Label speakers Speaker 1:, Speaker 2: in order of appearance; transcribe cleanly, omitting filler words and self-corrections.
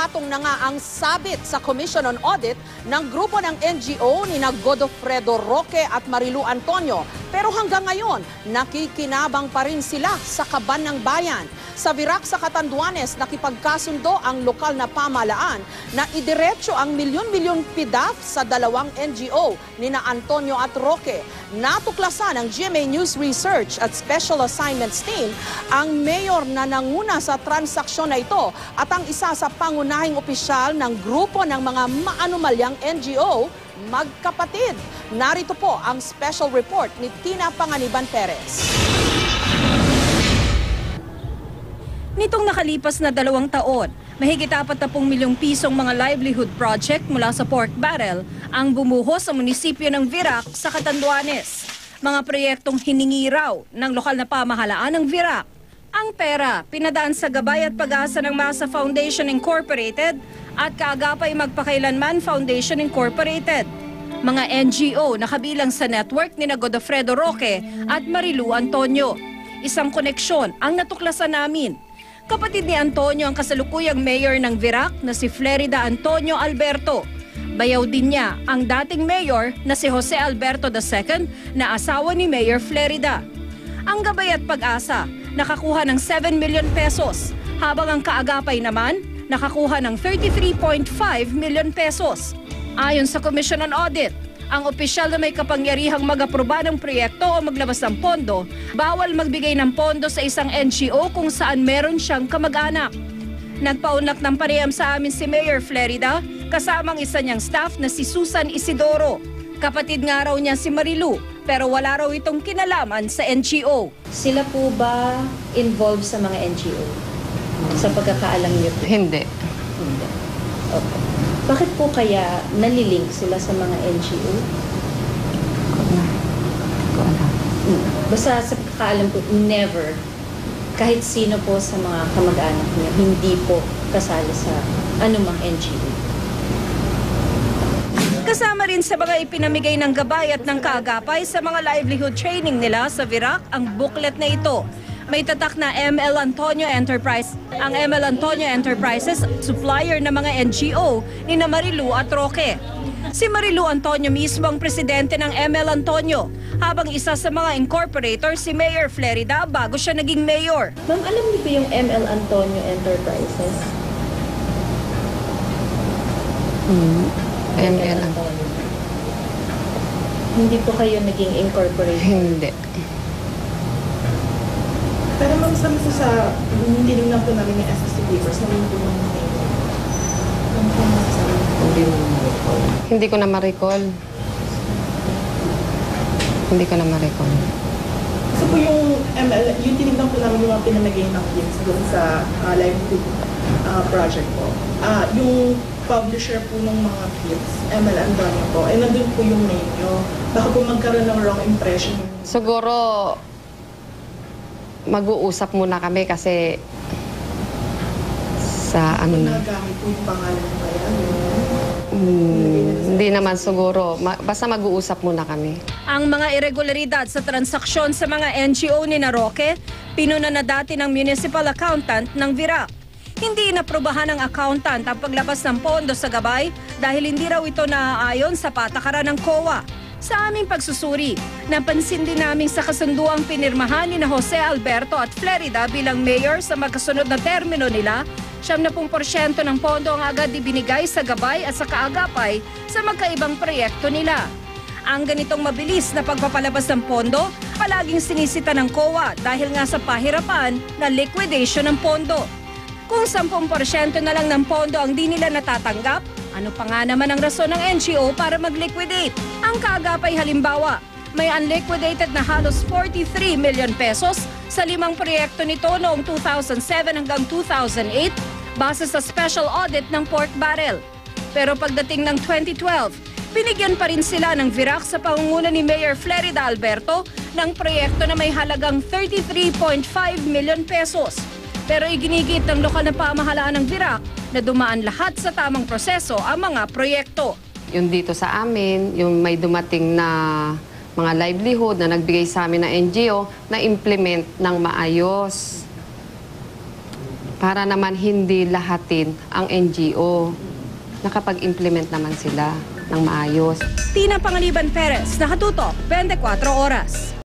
Speaker 1: Napatong na nga ang sabit sa Commission on Audit ng grupo ng NGO ni Godofredo Roque at Marilu Antonio. Pero hanggang ngayon, nakikinabang pa rin sila sa kaban ng bayan. Sa Virac sa Catanduanes, nakipagkasundo ang lokal na pamahalaan na idiretso ang milyon-milyon PDAF sa dalawang NGO ni na Antonio at Roque. Natuklasan ng GMA News Research at Special Assignments Team ang mayor na nanguna sa transaksyon na ito at ang isa sa pangunahing opisyal ng grupo ng mga maanumalyang NGO, magkapatid. Narito po ang special report ni Tina Panganiban Perez.
Speaker 2: Nitong nakalipas na 2 taon, mahigit 40 milyong pisong mga livelihood project mula sa pork barrel ang bumuhos sa munisipyo ng Virac sa Catanduanes. Mga proyektong hiningi raw ng lokal na pamahalaan ng Virac. Ang pera pinadaan sa gabay at pag-asa ng Masa Foundation Incorporated at Kaagapay Magpakailanman Foundation Incorporated. Mga NGO na kabilang sa network ni Godofredo Roque at Marilu Antonio. Isang koneksyon ang natuklasan namin. Kapatid ni Antonio ang kasalukuyang mayor ng Virac na si Flerida Antonio Alberto. Bayaw din niya ang dating mayor na si Jose Alberto II na asawa ni Mayor Flerida. Ang gabay at pag-asa nakakuha ng 7 million pesos, habang ang Kaagapay naman nakakuha ng 33.5 million pesos. Ayon sa Commission on Audit, ang opisyal na may kapangyarihang mag-aproba ng proyekto o maglabas ng pondo, bawal magbigay ng pondo sa isang NGO kung saan meron siyang kamag-anak. Nagpaunlak ng panayam sa amin si Mayor Flerida, kasamang isa niyang staff na si Susan Isidoro. Kapatid nga raw niya si Marilu, pero wala raw itong kinalaman sa NGO.
Speaker 3: Sila po ba involved sa mga NGO? Sa pagkakaalam niyo po?
Speaker 4: Hindi.
Speaker 3: Hindi. Okay. Bakit po kaya nalilink sila sa mga NGO? Basta sa pagkakaalam ko, never, kahit sino po sa mga kamag-anak niya, hindi po kasali sa anumang NGO.
Speaker 2: Kasama rin sa mga ipinamigay ng gabay at ng Kaagapay sa mga livelihood training nila sa Virac ang booklet na ito. May tatak na ML Antonio Enterprise. Ang ML Antonio Enterprises, supplier ng mga NGO ni na Marilu at Roque. Si Marilu Antonio mismo ang presidente ng ML Antonio, habang isa sa mga incorporator si Mayor Flerida bago siya naging mayor.
Speaker 3: Ma'am, alam niyo ba yung ML Antonio Enterprises?
Speaker 4: ML
Speaker 3: Antonio. Hindi po kayo naging incorporator?
Speaker 4: Hindi.
Speaker 5: Pero ma'am, sabi ko sa, tinignan po namin yung SSC papers, namin po namin
Speaker 4: Hindi ko na ma-recall. Hindi ko na ma-recall.
Speaker 5: So po yung ML, yung tinignan po namin yung mga pinamagay ng kids doon sa livelihood project po. Yung publisher po ng mga kids, ML Antonio po, eh nandun po yung name nyo. Baka po magkaroon ng wrong impression.
Speaker 4: Siguro, mag-uusap muna kami kasi sa ano na.
Speaker 5: Nagamit po yung pangalan mo yan.
Speaker 4: Hindi naman siguro. Basta mag-uusap muna kami.
Speaker 2: Ang mga irregularidad sa transaksyon sa mga NGO ni na Roque, pinuna na dati ng municipal accountant ng Virac. Hindi inaprobahan ng accountant ang paglabas ng pondo sa gabay dahil hindi raw ito naaayon sa patakaran ng COA. Sa aming pagsusuri, napansin din namin sa kasunduang pinirmahan ni na Jose Alberto at Flerida bilang mayor sa magkasunod na termino nila, 70% ng pondo ang agad ibinigay sa gabay at sa Kaagapay sa magkaibang proyekto nila. Ang ganitong mabilis na pagpapalabas ng pondo, palaging sinisita ng COA dahil nga sa pahirapan na liquidation ng pondo. Kung 10% na lang ng pondo ang di nila natatanggap, ano pa nga naman ang rason ng NGO para mag-liquidate? Ang Kaagapay halimbawa, may unliquidated na halos 43 million pesos sa 5 proyekto nito noong 2007 hanggang 2008 base sa special audit ng pork barrel. Pero pagdating ng 2012, binigyan pa rin sila ng Virac sa pangunguna ni Mayor Flerida Alberto ng proyekto na may halagang 33.5 million pesos. Pero iginigit ng lokal na pamahalaan ng Virac na dumaan lahat sa tamang proseso ang mga proyekto.
Speaker 4: Yung dito sa amin, yung may dumating na mga livelihood na nagbigay sa amin ng NGO na implement ng maayos. para naman hindi lahatin ang NGO. Nakapag-implement naman sila ng maayos.
Speaker 2: Tina Pangaliban Perez, Nakatutok, 24 Oras.